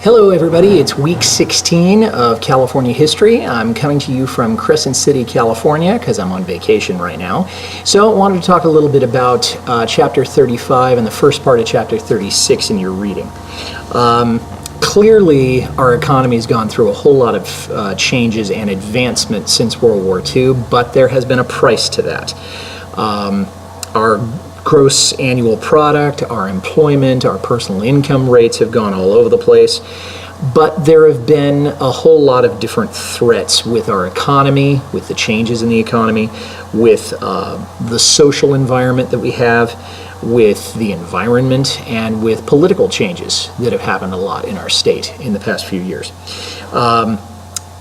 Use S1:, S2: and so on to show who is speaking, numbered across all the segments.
S1: Hello everybody, it's week 16 of California history. I'm coming to you from Crescent City, California, because I'm on vacation right now. So I wanted to talk a little bit about chapter 35 and the first part of chapter 36 in your reading. Clearly, our economy has gone through a whole lot of changes and advancement since World War II, but there has been a price to that. Our gross annual product, our employment, our personal income rates have gone all over the place, but there have been a whole lot of different threats with our economy, with the changes in the economy, with the social environment that we have, with the environment, and with political changes that have happened a lot in our state in the past few years.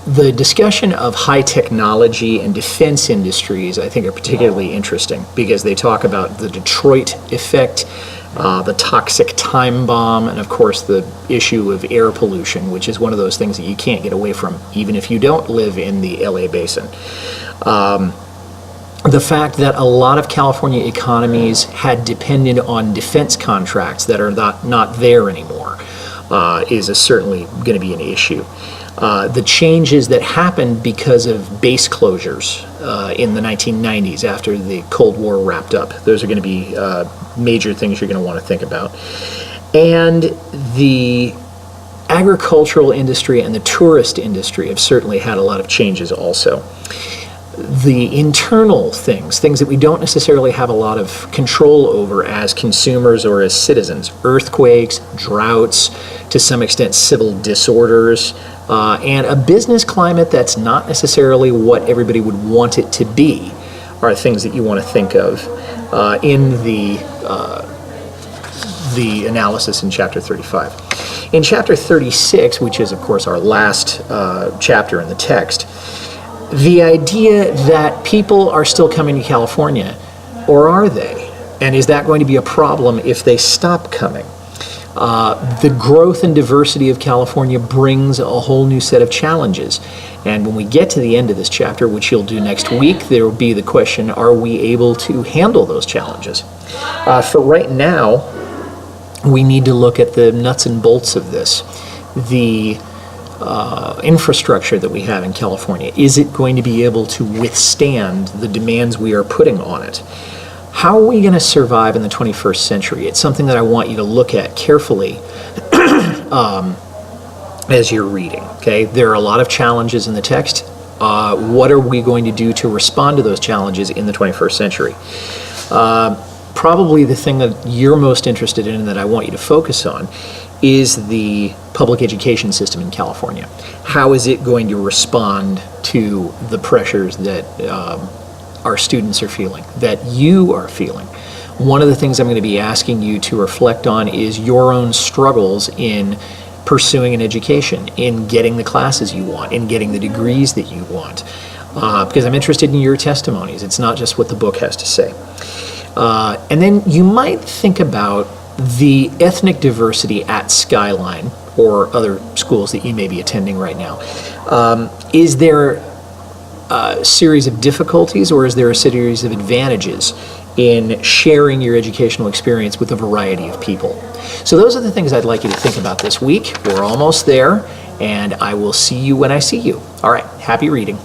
S1: The discussion of high technology and defense industries, I think, are particularly interesting because they talk about the Detroit effect, the toxic time bomb, and of course the issue of air pollution, which is one of those things that you can't get away from, even if you don't live in the LA basin. The fact that a lot of California economies had depended on defense contracts that are not there anymore is certainly going to be an issue. The changes that happened because of base closures in the 1990s after the Cold War wrapped up. Those are going to be major things you're going to want to think about. And the agricultural industry and the tourist industry have certainly had a lot of changes also. The internal things that we don't necessarily have a lot of control over as consumers or as citizens, earthquakes, droughts, to some extent civil disorders, and a business climate that's not necessarily what everybody would want it to be, are things that you want to think of in the analysis in chapter 35. In chapter 36, which is of course our last chapter in the text, the idea that people are still coming to California, or are they? And is that going to be a problem if they stop coming? The growth and diversity of California brings a whole new set of challenges. And when we get to the end of this chapter, which you'll do next week, there will be the question, are we able to handle those challenges? For right now, we need to look at the nuts and bolts of this. The infrastructure that we have in California, is it going to be able to withstand the demands we are putting on it? How are we going to survive in the 21st century? It's something that I want you to look at carefully as you're reading. Okay, there are a lot of challenges in the text. What are we going to do to respond to those challenges in the 21st century? Probably the thing that you're most interested in and that I want you to focus on is the public education system in California. How is it going to respond to the pressures that our students are feeling, that you are feeling? One of the things I'm going to be asking you to reflect on is your own struggles in pursuing an education, in getting the classes you want, in getting the degrees that you want, because I'm interested in your testimonies. It's not just what the book has to say. And then you might think about the ethnic diversity at Skyline or other schools that you may be attending right now. Is there a series of difficulties, or is there a series of advantages in sharing your educational experience with a variety of people? So those are the things I'd like you to think about this week. We're almost there, and I will see you when I see you. All right, happy reading.